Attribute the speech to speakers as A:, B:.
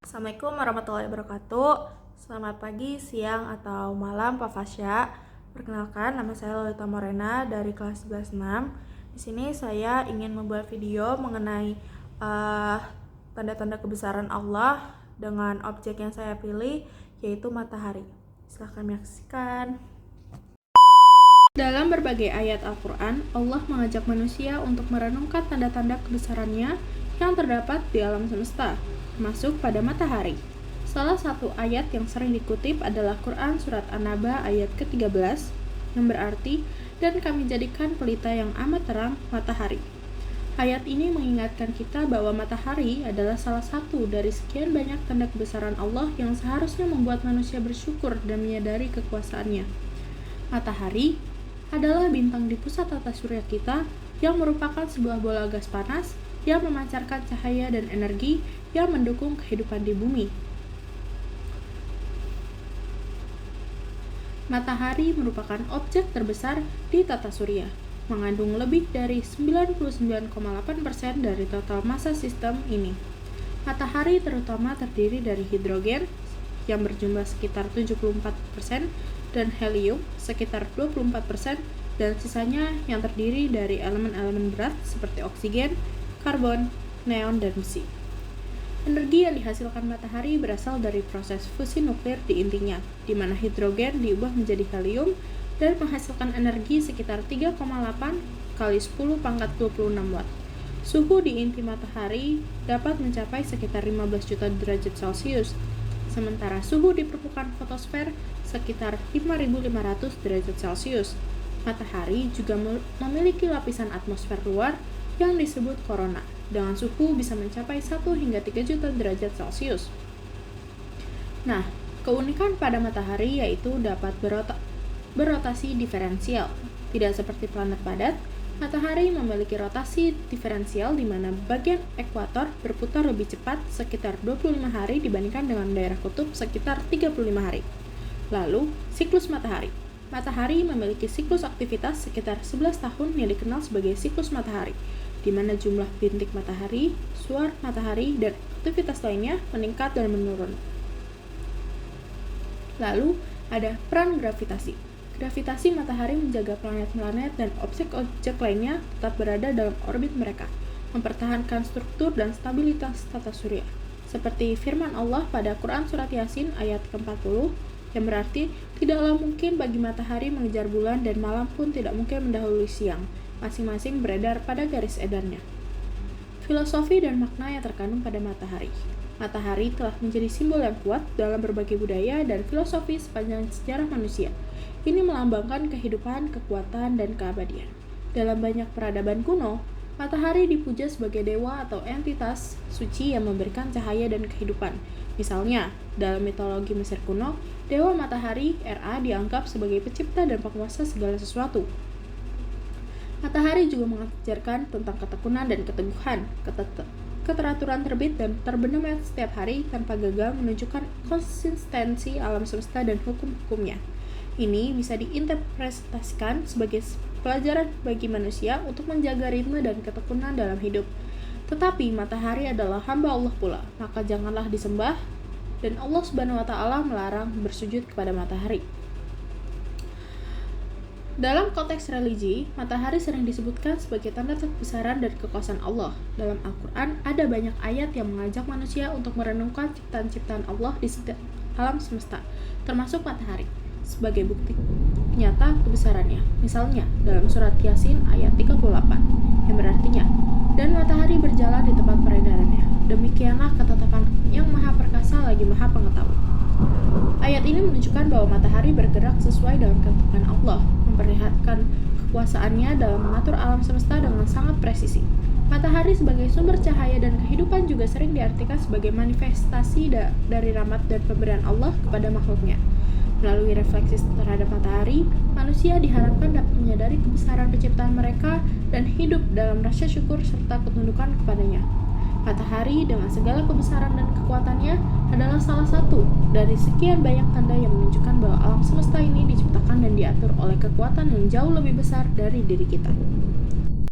A: Assalamualaikum warahmatullahi wabarakatuh. Selamat pagi, siang, atau malam Pak Fasya. Perkenalkan, nama saya Lolita Morena dari kelas 11-6. Di sini saya ingin membuat video mengenai tanda-tanda kebesaran Allah dengan objek yang saya pilih, yaitu matahari. Silahkan menyaksikan. Dalam berbagai ayat Al-Quran, Allah mengajak manusia untuk merenungkan tanda-tanda kebesarannya yang terdapat di alam semesta, termasuk pada matahari. Salah satu ayat yang sering dikutip adalah Quran Surat An-Naba ayat ke-13, yang berarti, dan kami jadikan pelita yang amat terang matahari. Ayat ini mengingatkan kita bahwa matahari adalah salah satu dari sekian banyak tanda kebesaran Allah yang seharusnya membuat manusia bersyukur dan menyadari kekuasaannya. Matahari adalah bintang di pusat tata surya kita yang merupakan sebuah bola gas panas yang memancarkan cahaya dan energi yang mendukung kehidupan di bumi. Matahari merupakan objek terbesar di tata surya, mengandung lebih dari 99,8% dari total massa sistem ini. Matahari terutama terdiri dari hidrogen yang berjumlah sekitar 74% dan helium sekitar 24%, dan sisanya yang terdiri dari elemen-elemen berat seperti oksigen, karbon, neon, dan besi. Energi yang dihasilkan matahari berasal dari proses fusi nuklir di intinya, di mana hidrogen diubah menjadi helium dan menghasilkan energi sekitar 3,8 kali 10 pangkat 26 watt. Suhu di inti matahari dapat mencapai sekitar 15 juta derajat Celcius, sementara suhu di permukaan fotosfer sekitar 5.500 derajat Celcius. Matahari juga memiliki lapisan atmosfer luar yang disebut korona, dengan suhu bisa mencapai 1 hingga 3 juta derajat Celcius. Nah, keunikan pada matahari yaitu dapat berotasi diferensial. Tidak seperti planet padat, matahari memiliki rotasi diferensial di mana bagian ekuator berputar lebih cepat sekitar 25 hari dibandingkan dengan daerah kutub sekitar 35 hari. Lalu, siklus matahari. Matahari memiliki siklus aktivitas sekitar 11 tahun yang dikenal sebagai siklus matahari, di mana jumlah bintik matahari, suar matahari, dan aktivitas lainnya meningkat dan menurun. Lalu, ada peran gravitasi. Gravitasi matahari menjaga planet-planet dan objek-objek lainnya tetap berada dalam orbit mereka, mempertahankan struktur dan stabilitas tata surya. Seperti firman Allah pada Quran Surat Yasin ayat ke-40, yang berarti, tidaklah mungkin bagi matahari mengejar bulan dan malam pun tidak mungkin mendahului siang, masing-masing beredar pada garis edarnya. Filosofi dan makna yang terkandung pada matahari. Matahari telah menjadi simbol yang kuat dalam berbagai budaya dan filosofi sepanjang sejarah manusia. Ini melambangkan kehidupan, kekuatan, dan keabadian. Dalam banyak peradaban kuno, matahari dipuja sebagai dewa atau entitas suci yang memberikan cahaya dan kehidupan. Misalnya, dalam mitologi Mesir kuno, dewa matahari, Ra, dianggap sebagai pencipta dan penguasa segala sesuatu. Matahari juga mengajarkan tentang ketekunan dan keteguhan, keteraturan terbit dan terbenam setiap hari tanpa gagal, menunjukkan konsistensi alam semesta dan hukum-hukumnya. Ini bisa diinterpretasikan sebagai pelajaran bagi manusia untuk menjaga ritme dan ketekunan dalam hidup. Tetapi matahari adalah hamba Allah pula, maka janganlah disembah, dan Allah Subhanahu wa Ta'ala melarang bersujud kepada matahari. Dalam konteks religi, matahari sering disebutkan sebagai tanda kebesaran dan kekuasaan Allah. Dalam Al-Quran, ada banyak ayat yang mengajak manusia untuk merenungkan ciptaan-ciptaan Allah di alam semesta, termasuk matahari, sebagai bukti nyata kebesarannya. Misalnya, dalam surat Yasin ayat 38, yang berartinya, dan matahari berjalan di tempat peredarannya. Demikianlah ketetapan yang maha perkasa lagi maha pengetahuan. Ayat ini menunjukkan bahwa matahari bergerak sesuai dengan ketetapan Allah, memperlihatkan kekuasaannya dalam mengatur alam semesta dengan sangat presisi. Matahari sebagai sumber cahaya dan kehidupan juga sering diartikan sebagai manifestasi dari rahmat dan pemberian Allah kepada makhluknya. Melalui refleksi terhadap matahari, manusia diharapkan dapat menyadari kebesaran penciptaan mereka dan hidup dalam rasa syukur serta ketundukan kepadanya. Matahari dengan segala kebesaran dan kekuatannya adalah salah satu dari sekian banyak tanda yang menunjukkan bahwa alam semesta ini diciptakan dan diatur oleh kekuatan yang jauh lebih besar dari diri kita.